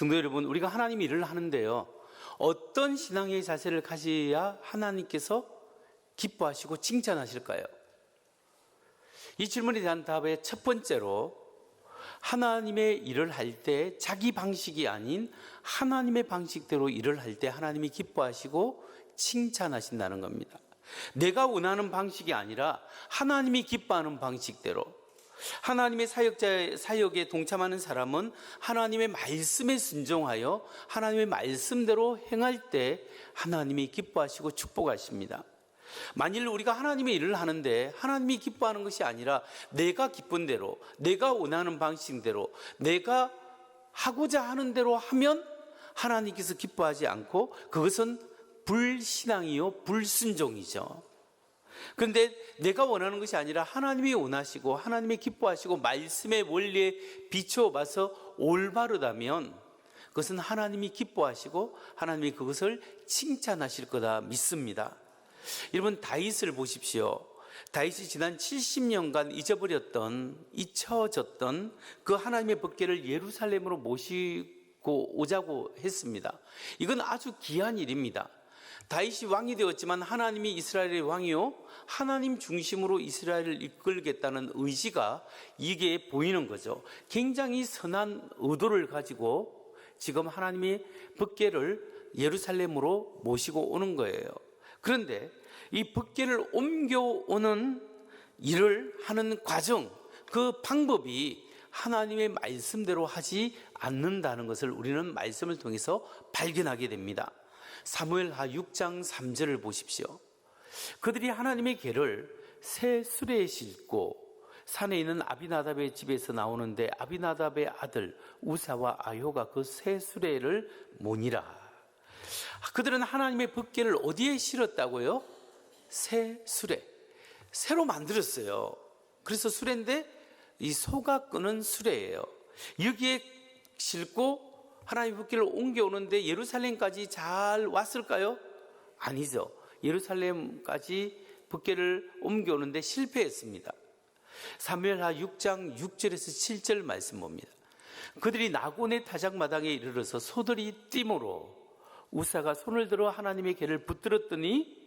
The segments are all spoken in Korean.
성도 여러분, 우리가 하나님 일을 하는데요, 어떤 신앙의 자세를 가져야 하나님께서 기뻐하시고 칭찬하실까요? 이 질문에 대한 답의 첫 번째로, 하나님의 일을 할 때 자기 방식이 아닌 하나님의 방식대로 일을 할 때 하나님이 기뻐하시고 칭찬하신다는 겁니다. 내가 원하는 방식이 아니라 하나님이 기뻐하는 방식대로, 하나님의 사역에 동참하는 사람은 하나님의 말씀에 순종하여 하나님의 말씀대로 행할 때 하나님이 기뻐하시고 축복하십니다. 만일 우리가 하나님의 일을 하는데 하나님이 기뻐하는 것이 아니라 내가 기쁜 대로, 내가 원하는 방식대로, 내가 하고자 하는 대로 하면 하나님께서 기뻐하지 않고 그것은 불신앙이요, 불순종이죠. 그런데 내가 원하는 것이 아니라 하나님이 원하시고 하나님이 기뻐하시고 말씀의 원리에 비춰봐서 올바르다면 그것은 하나님이 기뻐하시고 하나님이 그것을 칭찬하실 거다 믿습니다. 여러분, 다윗을 보십시오. 다윗이 지난 70년간 잊혀졌던 그 하나님의 법궤를 예루살렘으로 모시고 오자고 했습니다. 이건 아주 귀한 일입니다. 다윗이 왕이 되었지만 하나님이 이스라엘의 왕이요, 하나님 중심으로 이스라엘을 이끌겠다는 의지가 이게 보이는 거죠. 굉장히 선한 의도를 가지고 지금 하나님의 법궤를 예루살렘으로 모시고 오는 거예요. 그런데 이 법궤를 옮겨오는 일을 하는 과정, 그 방법이 하나님의 말씀대로 하지 않는다는 것을 우리는 말씀을 통해서 발견하게 됩니다. 사무엘하 6장 3절을 보십시오. 그들이 하나님의 궤를 새 수레에 싣고 산에 있는 아비나답의 집에서 나오는데 아비나답의 아들 우사와 아효가 그 새 수레를 모니라. 그들은 하나님의 법궤를 어디에 실었다고요? 새 수레, 새로 만들었어요. 그래서 수레인데 이 소가 끄는 수레예요. 여기에 싣고 하나님의 법궤를 옮겨오는데 예루살렘까지 잘 왔을까요? 아니죠. 예루살렘까지 법궤를 옮겨오는데 실패했습니다. 사무엘하 6장 6절에서 7절 말씀 봅니다. 그들이 나곤의 타작마당에 이르러서 소들이 띠므로 우사가 손을 들어 하나님의 궤를 붙들었더니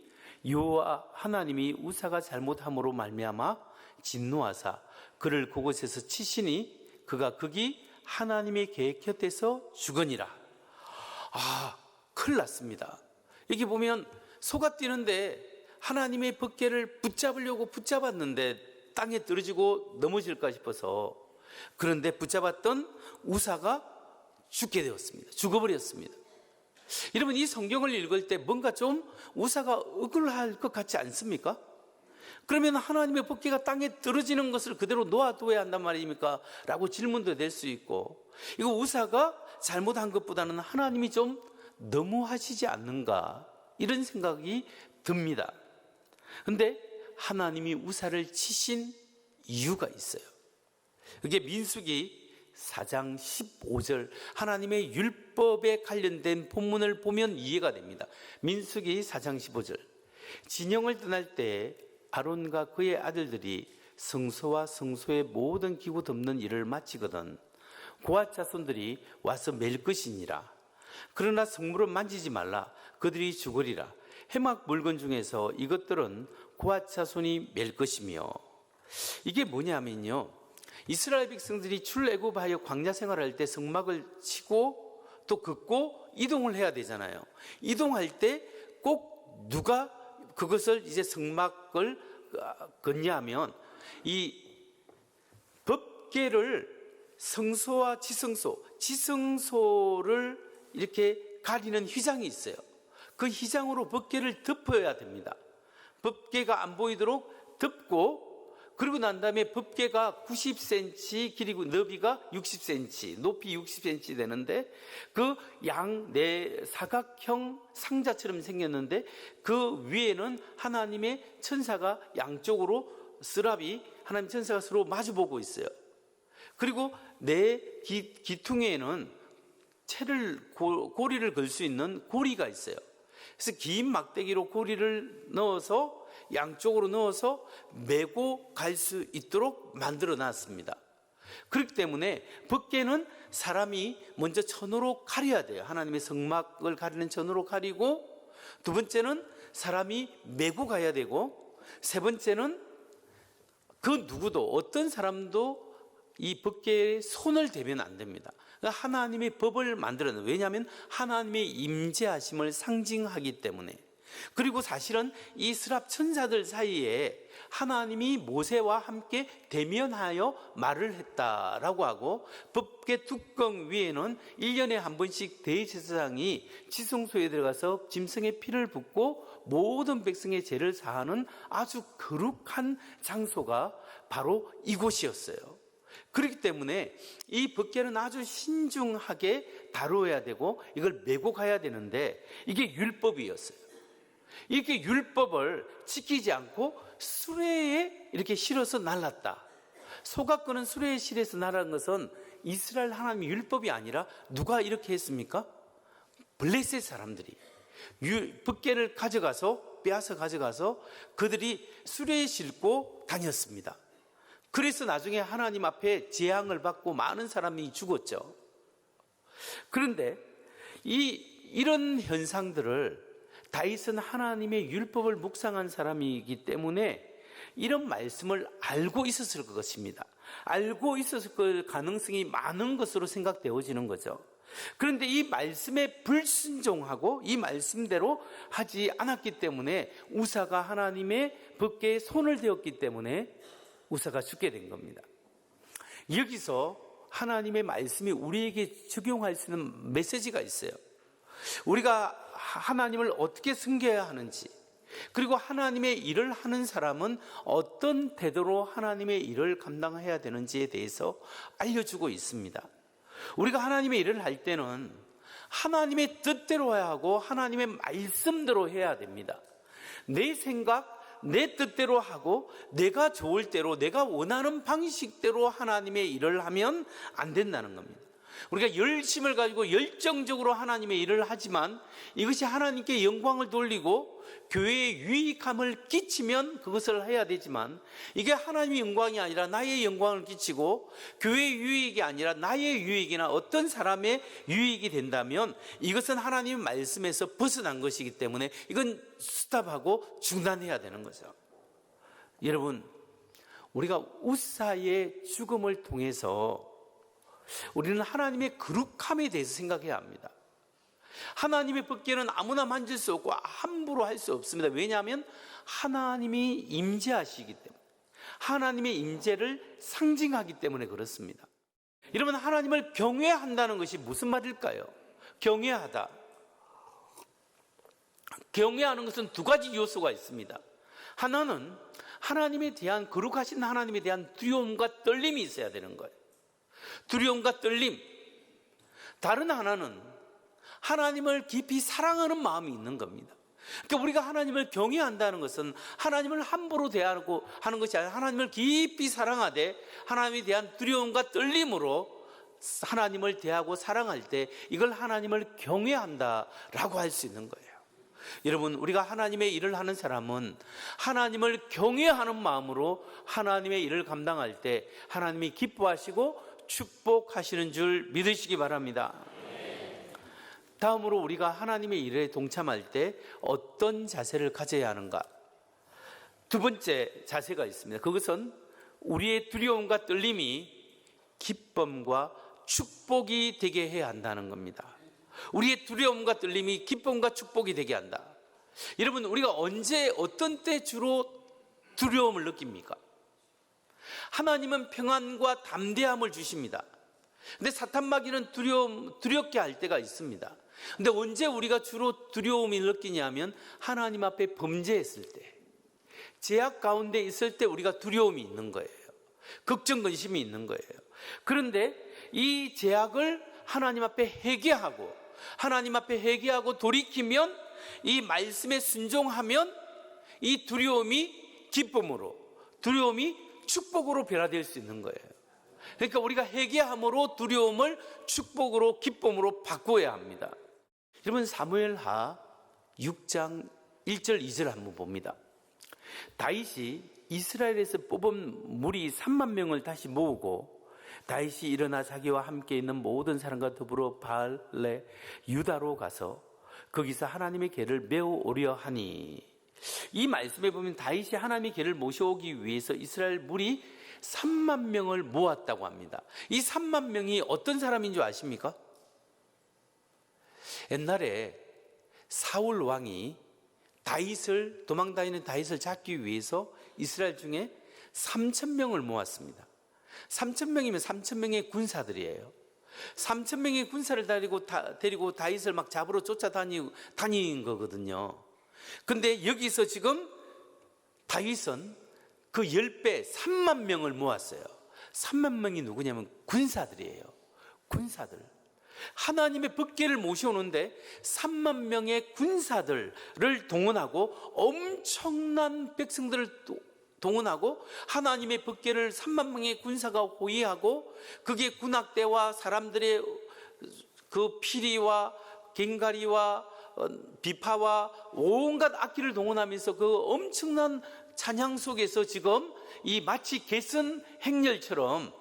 여호와 하나님이 우사가 잘못함으로 말미암아 진노하사 그를 그곳에서 치시니 그가 거기 하나님의 궤 곁에서 죽으니라. 큰일 났습니다. 여기 보면 소가 뛰는데 하나님의 법궤를 붙잡으려고 붙잡았는데 땅에 떨어지고 넘어질까 싶어서, 그런데 붙잡았던 우사가 죽게 되었습니다. 죽어버렸습니다. 여러분, 이 성경을 읽을 때 뭔가 좀 우사가 억울할 것 같지 않습니까? 그러면 하나님의 법궤가 땅에 떨어지는 것을 그대로 놓아둬야 한단 말입니까? 라고 질문도 될 수 있고, 이거 우사가 잘못한 것보다는 하나님이 좀 너무하시지 않는가, 이런 생각이 듭니다. 그런데 하나님이 우사를 치신 이유가 있어요. 그게 민수기 4장 15절 하나님의 율법에 관련된 본문을 보면 이해가 됩니다. 민수기 4장 15절, 진영을 떠날 때 아론과 그의 아들들이 성소와 성소의 모든 기구 덮는 일을 마치거든 고앗 자손들이 와서 맬 것이니라. 그러나 성물은 만지지 말라. 그들이 죽으리라. 해막 물건 중에서 이것들은 고앗 자손이 맬 것이며. 이게 뭐냐면요, 이스라엘 백성들이 출애굽하여 광야 생활할 때 성막을 치고 또 긋고 이동을 해야 되잖아요. 이동할 때 꼭 누가 그것을 이제 성막을 걷냐 하면 이 법궤를 성소와 지성소를 이렇게 가리는 휘장이 있어요. 그 휘장으로 법궤를 덮어야 됩니다. 법궤가 안 보이도록 덮고, 그리고 난 다음에 법궤가 90cm 길이고 너비가 60cm, 높이 60cm 되는데 그 양 네 사각형 상자처럼 생겼는데 그 위에는 하나님의 천사가 양쪽으로 스랍이 하나님 천사가 서로 마주보고 있어요. 그리고 내 기퉁에는 고리를 걸 수 있는 고리가 있어요. 그래서 긴 막대기로 고리를 넣어서 양쪽으로 넣어서 메고 갈 수 있도록 만들어 놨습니다. 그렇기 때문에 법궤는 사람이 먼저 천으로 가려야 돼요. 하나님의 성막을 가리는 천으로 가리고, 두 번째는 사람이 메고 가야 되고, 세 번째는 그 누구도, 어떤 사람도 이 법궤에 손을 대면 안 됩니다. 하나님의 법을 만들어낸, 왜냐하면 하나님의 임재하심을 상징하기 때문에. 그리고 사실은 이 스랍 천사들 사이에 하나님이 모세와 함께 대면하여 말을 했다라고 하고, 법궤 뚜껑 위에는 1년에 한 번씩 대제사장이 지성소에 들어가서 짐승의 피를 붓고 모든 백성의 죄를 사하는 아주 거룩한 장소가 바로 이곳이었어요. 그렇기 때문에 이 법궤는 아주 신중하게 다루어야 되고 이걸 메고 가야 되는데, 이게 율법이었어요. 이렇게 율법을 지키지 않고 수레에 이렇게 실어서 날랐다. 소가 끄는 수레에 실어서 날아간 것은 이스라엘 하나님의 율법이 아니라 누가 이렇게 했습니까? 블레셋 사람들이 법궤를 가져가서, 빼앗아 가져가서 그들이 수레에 싣고 다녔습니다. 그래서 나중에 하나님 앞에 재앙을 받고 많은 사람이 죽었죠. 그런데 이런 현상들을 다윗은 하나님의 율법을 묵상한 사람이기 때문에 이런 말씀을 알고 있었을 것입니다. 알고 있었을 가능성이 많은 것으로 생각되어지는 거죠. 그런데 이 말씀에 불순종하고 이 말씀대로 하지 않았기 때문에 우사가 하나님의 법궤에 손을 대었기 때문에 우사가 죽게 된 겁니다. 여기서 하나님의 말씀이 우리에게 적용할 수 있는 메시지가 있어요. 우리가 하나님을 어떻게 섬겨야 하는지, 그리고 하나님의 일을 하는 사람은 어떤 태도로 하나님의 일을 감당해야 되는지에 대해서 알려주고 있습니다. 우리가 하나님의 일을 할 때는 하나님의 뜻대로 해야 하고 하나님의 말씀대로 해야 됩니다. 내 생각, 내 뜻대로 하고 내가 좋을 대로, 내가 원하는 방식대로 하나님의 일을 하면 안 된다는 겁니다. 우리가 열심을 가지고 열정적으로 하나님의 일을 하지만 이것이 하나님께 영광을 돌리고 교회에 유익함을 끼치면 그것을 해야 되지만, 이게 하나님의 영광이 아니라 나의 영광을 끼치고 교회의 유익이 아니라 나의 유익이나 어떤 사람의 유익이 된다면 이것은 하나님의 말씀에서 벗어난 것이기 때문에 이건 스탑하고 중단해야 되는 거죠. 여러분, 우리가 우사의 죽음을 통해서 우리는 하나님의 거룩함에 대해서 생각해야 합니다. 하나님의 법궤는 아무나 만질 수 없고 함부로 할 수 없습니다. 왜냐하면 하나님이 임재하시기 때문에, 하나님의 임재를 상징하기 때문에 그렇습니다. 여러분, 하나님을 경외한다는 것이 무슨 말일까요? 경외하다. 경외하는 것은 두 가지 요소가 있습니다. 하나는 하나님에 대한, 거룩하신 하나님에 대한 두려움과 떨림이 있어야 되는 거예요. 두려움과 떨림. 다른 하나는 하나님을 깊이 사랑하는 마음이 있는 겁니다. 그러니까 우리가 하나님을 경외한다는 것은 하나님을 함부로 대하고 하는 것이 아니라 하나님을 깊이 사랑하되 하나님에 대한 두려움과 떨림으로 하나님을 대하고 사랑할 때 이걸 하나님을 경외한다라고 할 수 있는 거예요. 여러분, 우리가 하나님의 일을 하는 사람은 하나님을 경외하는 마음으로 하나님의 일을 감당할 때 하나님이 기뻐하시고 축복하시는 줄 믿으시기 바랍니다. 다음으로 우리가 하나님의 일에 동참할 때 어떤 자세를 가져야 하는가? 두 번째 자세가 있습니다. 그것은 우리의 두려움과 떨림이 기쁨과 축복이 되게 해야 한다는 겁니다. 우리의 두려움과 떨림이 기쁨과 축복이 되게 한다. 여러분, 우리가 언제, 어떤 때 주로 두려움을 느낍니까? 하나님은 평안과 담대함을 주십니다. 근데 사탄마귀는 두렵게 할 때가 있습니다. 근데 언제 우리가 주로 두려움을 느끼냐면 하나님 앞에 범죄했을 때, 제약 가운데 있을 때 우리가 두려움이 있는 거예요. 걱정, 근심이 있는 거예요. 그런데 이 제약을 하나님 앞에 회개하고, 하나님 앞에 회개하고 돌이키면, 이 말씀에 순종하면 이 두려움이 기쁨으로, 두려움이 축복으로 변화될 수 있는 거예요. 그러니까 우리가 회개함으로 두려움을 축복으로, 기쁨으로 바꿔야 합니다. 여러분, 사무엘하 6장 1절 2절 한번 봅니다. 다윗이 이스라엘에서 뽑은 무리 3만 명을 다시 모으고 다윗이 일어나 자기와 함께 있는 모든 사람과 더불어 바알레 유다로 가서 거기서 하나님의 궤를 메어 오려 하니, 이 말씀에 보면 다윗이 하나님의 궤를 모셔오기 위해서 이스라엘 무리 3만 명을 모았다고 합니다. 이 3만 명이 어떤 사람인 줄 아십니까? 옛날에 사울 왕이 도망다니는 다윗을 잡기 위해서 이스라엘 중에 3,000명을 모았습니다. 3,000명이면 3,000명의 군사들이에요. 3,000명의 군사를 데리고 다윗을 막 잡으러 쫓아다닌 거거든요. 근데 여기서 지금 다윗은 그 10배 3만 명을 모았어요. 3만 명이 누구냐면 군사들이에요. 군사들. 하나님의 법궤를 모셔오는데 3만 명의 군사들을 동원하고 엄청난 백성들을 동원하고 하나님의 법궤를 3만 명의 군사가 호위하고, 그게 군악대와 사람들의 그 피리와 괭가리와 비파와 온갖 악기를 동원하면서 그 엄청난 찬양 속에서 지금 이 마치 개선 행렬처럼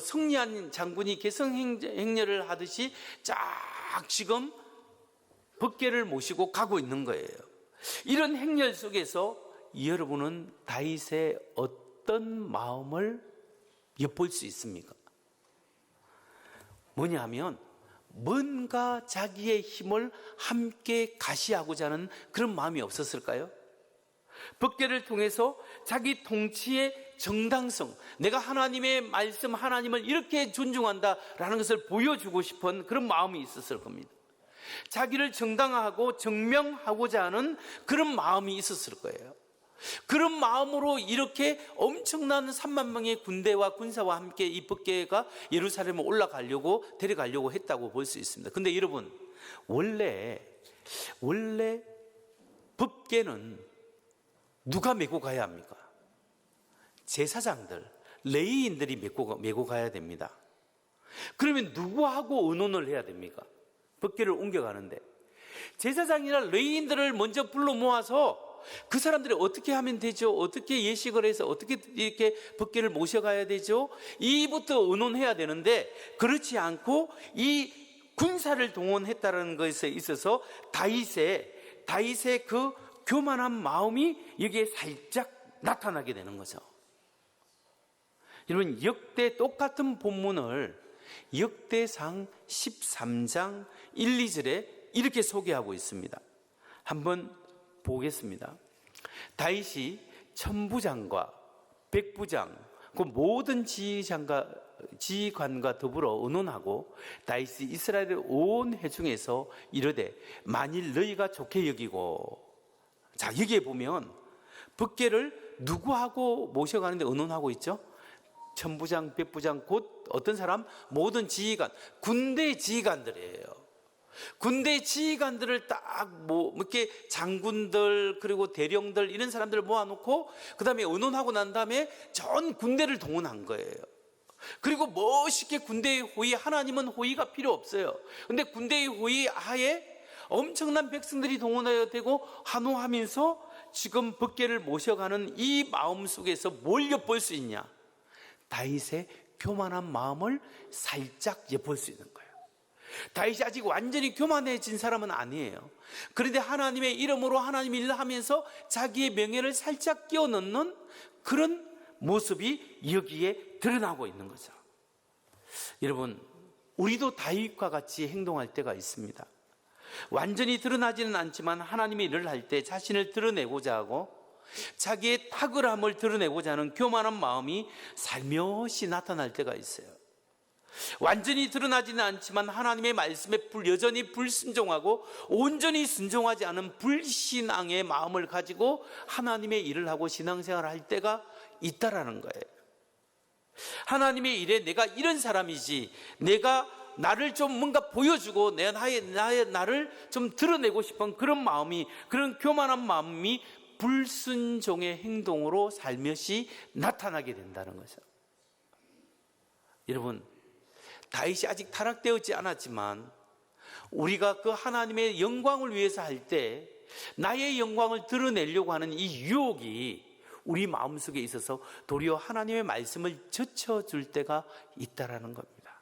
승리한 장군이 개선 행렬을 하듯이 쫙 지금 법궤를 모시고 가고 있는 거예요. 이런 행렬 속에서 여러분은 다윗의 어떤 마음을 엿볼 수 있습니까? 뭐냐 하면 뭔가 자기의 힘을 함께 가시하고자 하는 그런 마음이 없었을까요? 법궤를 통해서 자기 통치의 정당성, 내가 하나님의 말씀, 하나님을 이렇게 존중한다라는 것을 보여주고 싶은 그런 마음이 있었을 겁니다. 자기를 정당화하고 증명하고자 하는 그런 마음이 있었을 거예요. 그런 마음으로 이렇게 엄청난 3만 명의 군대와 군사와 함께 이 법궤가 예루살렘에 데려가려고 했다고 볼 수 있습니다. 근데 여러분, 원래 법궤는 누가 메고 가야 합니까? 제사장들, 레위인들이 메고 가야 됩니다. 그러면 누구하고 의논을 해야 됩니까? 법궤를 옮겨가는데 제사장이나 레위인들을 먼저 불러 모아서 그 사람들이 어떻게 하면 되죠? 어떻게 예식을 해서 어떻게 이렇게 법궤를 모셔가야 되죠? 이부터 의논해야 되는데, 그렇지 않고 이 군사를 동원했다는 것에 있어서 다윗의 그 교만한 마음이 여기에 살짝 나타나게 되는 거죠. 여러분, 똑같은 본문을 역대상 13장 1, 2절에 이렇게 소개하고 있습니다. 한번 보겠습니다. 다윗이 천부장과 백부장, 그 모든 지휘관과 더불어 의논하고 다윗이 이스라엘의 온 회중에서 이르되, 만일 너희가 좋게 여기고, 자, 여기에 보면 법궤를 누구하고 모셔가는데 의논하고 있죠? 천부장, 백부장, 곧 어떤 사람? 모든 지휘관, 군대 지휘관들이에요. 군대 지휘관들을 이렇게 장군들, 그리고 대령들, 이런 사람들을 모아놓고 그 다음에 의논하고 난 다음에 전 군대를 동원한 거예요. 그리고 멋있게 군대의 호위, 하나님은 호위가 필요 없어요. 근데 군대의 호위 하에 엄청난 백성들이 동원하여 되고 환호하면서 지금 법궤를 모셔가는 이 마음 속에서 뭘 엿볼 수 있냐? 다윗의 교만한 마음을 살짝 엿볼 수 있는 거예요. 다윗이 아직 완전히 교만해진 사람은 아니에요. 그런데 하나님의 이름으로 하나님 일을 하면서 자기의 명예를 살짝 끼워 넣는 그런 모습이 여기에 드러나고 있는 거죠. 여러분, 우리도 다윗과 같이 행동할 때가 있습니다. 완전히 드러나지는 않지만 하나님의 일을 할 때 자신을 드러내고자 하고 자기의 탁월함을 드러내고자 하는 교만한 마음이 살며시 나타날 때가 있어요. 완전히 드러나지는 않지만 하나님의 말씀에 여전히 불순종하고 온전히 순종하지 않은 불신앙의 마음을 가지고 하나님의 일을 하고 신앙생활을 할 때가 있다라는 거예요. 하나님의 일에 내가 이런 사람이지, 내가 나를 좀 뭔가 보여주고 나를 좀 드러내고 싶은 그런 마음이, 그런 교만한 마음이 불순종의 행동으로 살며시 나타나게 된다는 거죠. 여러분, 다윗이 아직 타락되었지 않았지만 우리가 그 하나님의 영광을 위해서 할 때 나의 영광을 드러내려고 하는 이 유혹이 우리 마음속에 있어서 도리어 하나님의 말씀을 젖혀줄 때가 있다라는 겁니다.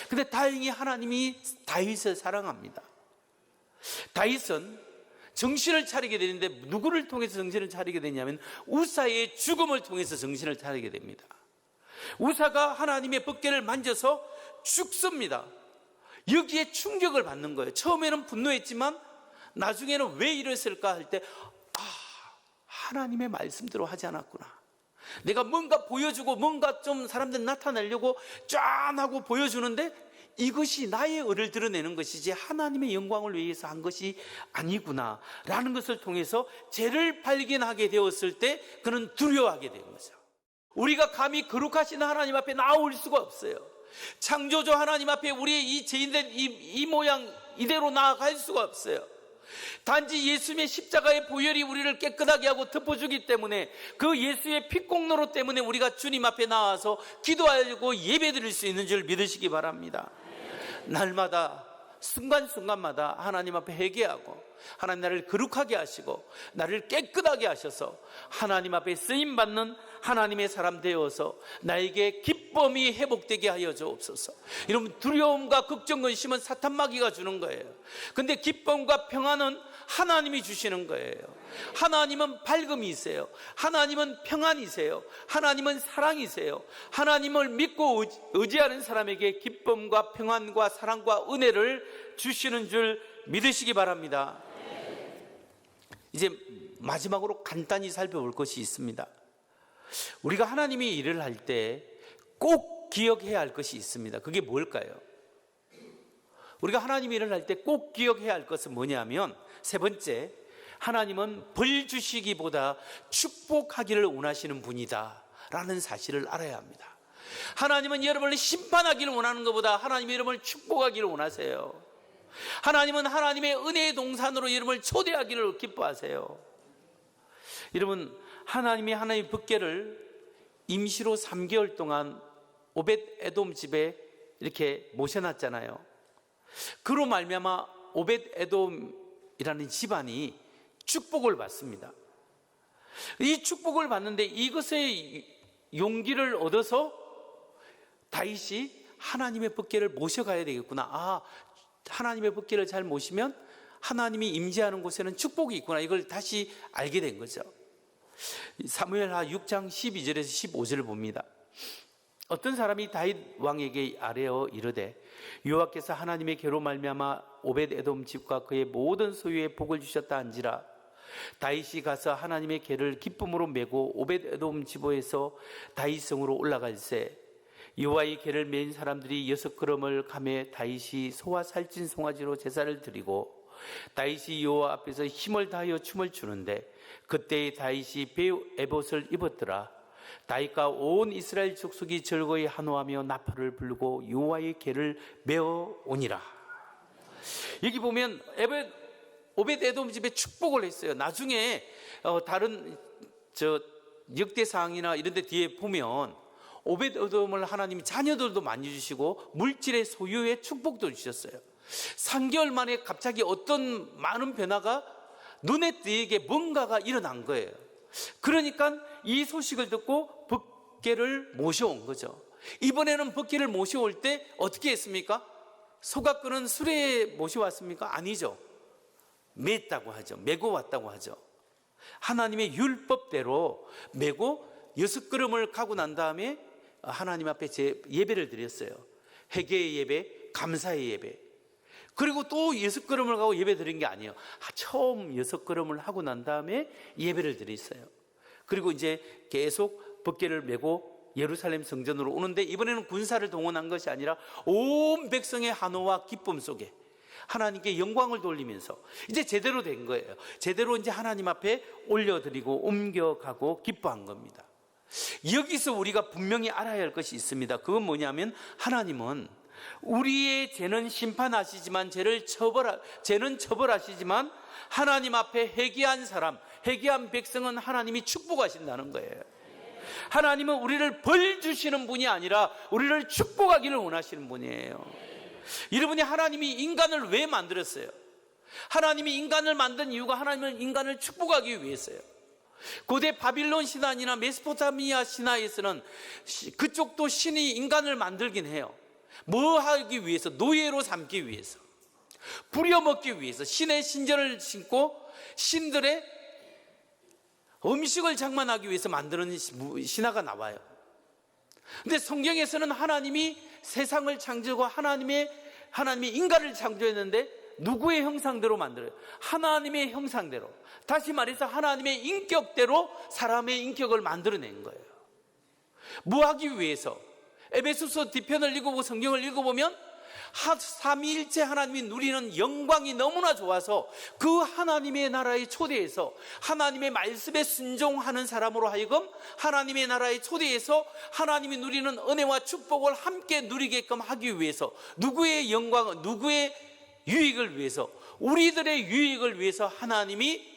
근데 다행히 하나님이 다윗을 사랑합니다. 다윗은 정신을 차리게 되는데 누구를 통해서 정신을 차리게 되냐면 우사의 죽음을 통해서 정신을 차리게 됩니다. 우사가 하나님의 법궤를 만져서 죽습니다. 여기에 충격을 받는 거예요. 처음에는 분노했지만 나중에는 왜 이랬을까 할 때 하나님의 말씀대로 하지 않았구나. 내가 뭔가 보여주고 뭔가 좀 사람들 나타내려고 짠 하고 보여주는데 이것이 나의 의를 드러내는 것이지 하나님의 영광을 위해서 한 것이 아니구나 라는 것을 통해서 죄를 발견하게 되었을 때 그는 두려워하게 된 거죠. 우리가 감히 거룩하신 하나님 앞에 나올 수가 없어요. 창조주 하나님 앞에 우리의 이 죄인된 이 모양 이대로 나아갈 수가 없어요. 단지 예수님의 십자가의 보혈이 우리를 깨끗하게 하고 덮어주기 때문에 그 예수의 피공로로 때문에 우리가 주님 앞에 나와서 기도하고 예배드릴 수 있는 줄 믿으시기 바랍니다. 날마다 순간순간마다 하나님 앞에 회개하고 하나님 나를 거룩하게 하시고 나를 깨끗하게 하셔서 하나님 앞에 쓰임받는 하나님의 사람 되어서 나에게 기쁨이 회복되게 하여 주옵소서. 여러분, 두려움과 걱정, 근심은 사탄 마귀가 주는 거예요. 근데 기쁨과 평안은 하나님이 주시는 거예요. 하나님은 밝음이세요. 하나님은 평안이세요. 하나님은 사랑이세요. 하나님을 믿고 의지하는 사람에게 기쁨과 평안과 사랑과 은혜를 주시는 줄 믿으시기 바랍니다. 이제 마지막으로 간단히 살펴볼 것이 있습니다. 우리가 하나님이 일을 할 때 꼭 기억해야 할 것이 있습니다. 그게 뭘까요? 우리가 하나님이 일을 할 때 꼭 기억해야 할 것은 뭐냐면, 세 번째, 하나님은 벌 주시기보다 축복하기를 원하시는 분이다 라는 사실을 알아야 합니다. 하나님은 여러분을 심판하기를 원하는 것보다 하나님이 여러분을 축복하기를 원하세요. 하나님은 하나님의 은혜의 동산으로 여러분을 초대하기를 기뻐하세요. 여러분, 하나님이 하나님의 법궤를 임시로 3개월 동안 오벳 에돔 집에 이렇게 모셔놨잖아요. 그로 말미암아 오벳 에돔이라는 집안이 축복을 받습니다. 이 축복을 받는데 이것의 용기를 얻어서 다윗이 하나님의 법궤를 모셔가야 되겠구나. 하나님의 법궤를 잘 모시면 하나님이 임재하는 곳에는 축복이 있구나. 이걸 다시 알게 된 거죠. 사무엘하 6장 12절에서 15절을 봅니다. 어떤 사람이 다윗 왕에게 아뢰어 이르되 여호와께서 하나님의 궤로 말미암아 오벳 에돔 집과 그의 모든 소유에 복을 주셨다 한지라. 다윗이 가서 하나님의 궤를 기쁨으로 메고 오벳 에돔 지보에서 다윗성으로 올라갈새 여호와의 궤를 맨 사람들이 6걸음을 가매 다윗이 소와 살찐 송아지로 제사를 드리고 다윗이 여호와 앞에서 힘을 다하여 춤을 추는데 그때 다윗이 배우 에봇을 입었더라. 다윗과 온 이스라엘 족속이 즐거이 한호하며 나팔을 불고 여호와의 궤를 메어 오니라. 여기 보면 오벳 에돔 집에 축복을 했어요. 나중에 다른 역대사항이나 이런 데 뒤에 보면 오벳 에돔을 하나님이 자녀들도 많이 주시고 물질의 소유의 축복도 주셨어요. 3개월 만에 갑자기 어떤 많은 변화가 눈에 띄게 뭔가가 일어난 거예요. 그러니까 이 소식을 듣고 법궤를 모셔온 거죠. 이번에는 법궤를 모셔올 때 어떻게 했습니까? 소가 끄는 수레에 모셔왔습니까? 아니죠. 맸다고 하죠. 메고 왔다고 하죠. 하나님의 율법대로 메고 6걸음을 가고 난 다음에 하나님 앞에 예배를 드렸어요. 회개의 예배, 감사의 예배. 그리고 또 6걸음을 가고 예배 드린 게 아니에요. 처음 6걸음을 하고 난 다음에 예배를 드렸어요. 그리고 이제 계속 법궤를 메고 예루살렘 성전으로 오는데 이번에는 군사를 동원한 것이 아니라 온 백성의 한호와 기쁨 속에 하나님께 영광을 돌리면서 이제 제대로 된 거예요. 제대로 이제 하나님 앞에 올려드리고 옮겨가고 기뻐한 겁니다. 여기서 우리가 분명히 알아야 할 것이 있습니다. 그건 뭐냐면 하나님은 우리의 죄는 심판하시지만 죄는 처벌하시지만 하나님 앞에 회개한 사람, 회개한 백성은 하나님이 축복하신다는 거예요. 하나님은 우리를 벌 주시는 분이 아니라 우리를 축복하기를 원하시는 분이에요. 여러분이 하나님이 인간을 왜 만들었어요? 하나님이 인간을 만든 이유가 하나님은 인간을 축복하기 위해서예요. 고대 바빌론 신화나 메소포타미아 신화에서는 그쪽도 신이 인간을 만들긴 해요. 뭐 하기 위해서? 노예로 삼기 위해서, 부려먹기 위해서 신의 신전을 신고 신들의 음식을 장만하기 위해서 만드는 신화가 나와요. 근데 성경에서는 하나님이 세상을 창조하고 하나님이 인간을 창조했는데 누구의 형상대로 만들어요? 하나님의 형상대로. 다시 말해서 하나님의 인격대로 사람의 인격을 만들어낸 거예요. 뭐 하기 위해서? 에베소서 뒤편을 읽어보고 성경을 읽어보면 삼위일체 하나님이 누리는 영광이 너무나 좋아서 그 하나님의 나라의 초대에서 하나님의 말씀에 순종하는 사람으로 하여금 하나님의 나라의 초대에서 하나님이 누리는 은혜와 축복을 함께 누리게끔 하기 위해서, 누구의 영광, 누구의 유익을 위해서, 우리들의 유익을 위해서 하나님이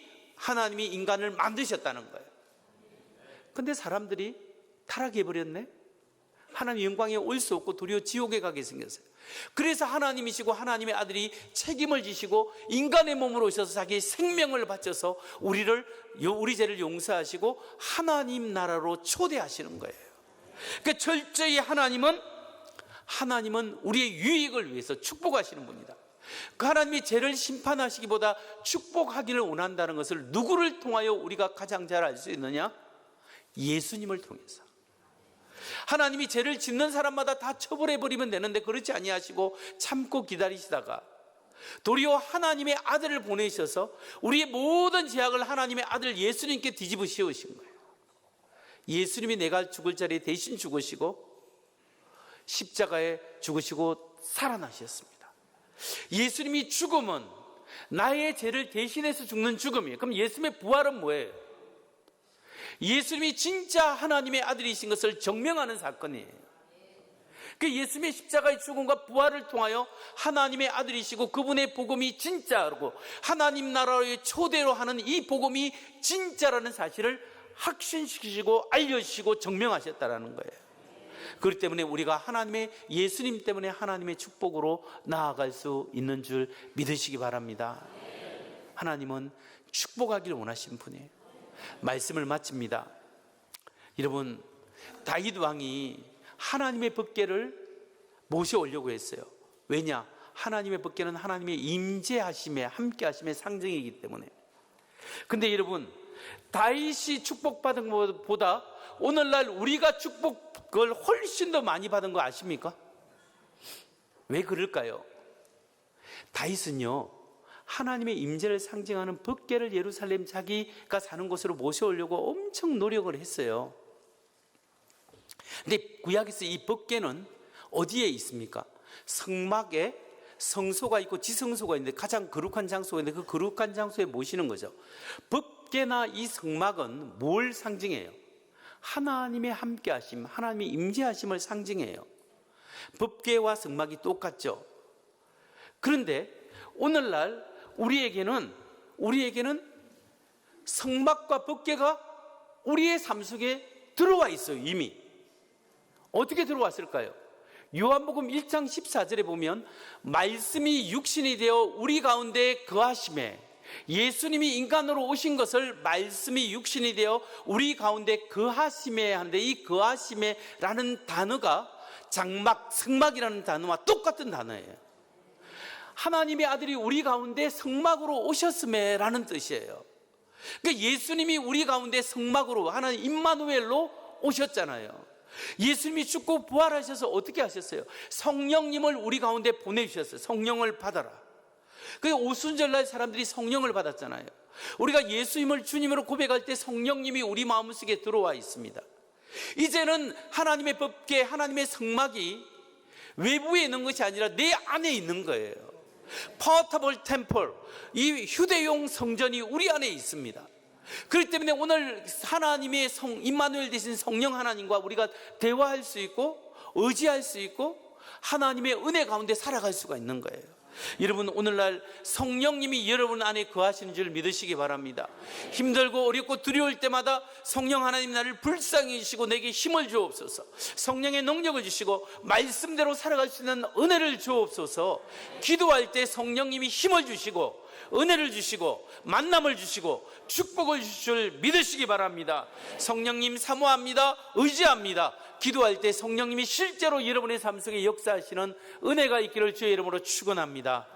인간을 만드셨다는 거예요. 근데 사람들이 타락해버렸네. 하나님 영광에 올 수 없고 도리어 지옥에 가게 생겼어요. 그래서 하나님이시고 하나님의 아들이 책임을 지시고 인간의 몸으로 오셔서 자기의 생명을 바쳐서 우리 죄를 용서하시고 하나님 나라로 초대하시는 거예요. 그러니까 철저히 하나님은 우리의 유익을 위해서 축복하시는 분이다. 그 하나님이 죄를 심판하시기보다 축복하기를 원한다는 것을 누구를 통하여 우리가 가장 잘 알 수 있느냐? 예수님을 통해서. 하나님이 죄를 짓는 사람마다 다 처벌해버리면 되는데 그렇지 아니하시고 참고 기다리시다가 도리어 하나님의 아들을 보내셔서 우리의 모든 죄악을 하나님의 아들 예수님께 뒤집어 씌우신 거예요. 예수님이 내가 죽을 자리에 대신 죽으시고 십자가에 죽으시고 살아나셨습니다. 예수님이 죽음은 나의 죄를 대신해서 죽는 죽음이에요. 그럼 예수님의 부활은 뭐예요? 예수님이 진짜 하나님의 아들이신 것을 증명하는 사건이에요. 그 예수님의 십자가의 죽음과 부활을 통하여 하나님의 아들이시고 그분의 복음이 진짜라고, 하나님 나라의 초대로 하는 이 복음이 진짜라는 사실을 확신시키시고 알려주시고 증명하셨다라는 거예요. 그렇기 때문에 우리가 예수님 때문에 하나님의 축복으로 나아갈 수 있는 줄 믿으시기 바랍니다. 하나님은 축복하기를 원하시는 분이에요. 말씀을 마칩니다. 여러분, 다윗 왕이 하나님의 법궤를 모셔오려고 했어요. 왜냐? 하나님의 법궤는 하나님의 임재하심에, 함께하심의 상징이기 때문에. 근데 여러분, 다윗이 축복받은 것보다 오늘날 우리가 축복을 훨씬 더 많이 받은 거 아십니까? 왜 그럴까요? 다윗은요, 하나님의 임재를 상징하는 법궤를 예루살렘 자기가 사는 곳으로 모셔오려고 엄청 노력을 했어요. 근데 구약에서 이 법궤는 어디에 있습니까? 성막에 성소가 있고 지성소가 있는데 가장 거룩한 장소가 있는데 그 거룩한 장소에 모시는 거죠. 법궤나 이 성막은 뭘 상징해요? 하나님의 함께하심, 하나님의 임재하심을 상징해요. 법궤와 성막이 똑같죠. 그런데 오늘날 우리에게는 성막과 법궤가 우리의 삶 속에 들어와 있어요. 이미. 어떻게 들어왔을까요? 요한복음 1장 14절에 보면 말씀이 육신이 되어 우리 가운데 거하심에, 예수님이 인간으로 오신 것을 말씀이 육신이 되어 우리 가운데 거하심에 하는데, 이 거하심에라는 단어가 장막, 성막이라는 단어와 똑같은 단어예요. 하나님의 아들이 우리 가운데 성막으로 오셨음에라는 뜻이에요. 그러니까 예수님이 우리 가운데 성막으로, 하나님 임마누엘로 오셨잖아요. 예수님이 죽고 부활하셔서 어떻게 하셨어요? 성령님을 우리 가운데 보내주셨어요. 성령을 받아라. 그 오순절날 사람들이 성령을 받았잖아요. 우리가 예수님을 주님으로 고백할 때 성령님이 우리 마음속에 들어와 있습니다. 이제는 하나님의 법궤, 하나님의 성막이 외부에 있는 것이 아니라 내 안에 있는 거예요. 포터블 템플, 이 휴대용 성전이 우리 안에 있습니다. 그렇기 때문에 오늘 하나님의 임마누엘 되신 성령 하나님과 우리가 대화할 수 있고 의지할 수 있고 하나님의 은혜 가운데 살아갈 수가 있는 거예요. 여러분, 오늘날 성령님이 여러분 안에 거하시는 줄 믿으시기 바랍니다. 힘들고 어렵고 두려울 때마다 성령 하나님 나를 불쌍히 여기시고 내게 힘을 주옵소서. 성령의 능력을 주시고 말씀대로 살아갈 수 있는 은혜를 주옵소서. 기도할 때 성령님이 힘을 주시고 은혜를 주시고 만남을 주시고 축복을 주실 줄 믿으시기 바랍니다. 성령님 사모합니다. 의지합니다. 기도할 때 성령님이 실제로 여러분의 삶 속에 역사하시는 은혜가 있기를 주의 이름으로 축원합니다.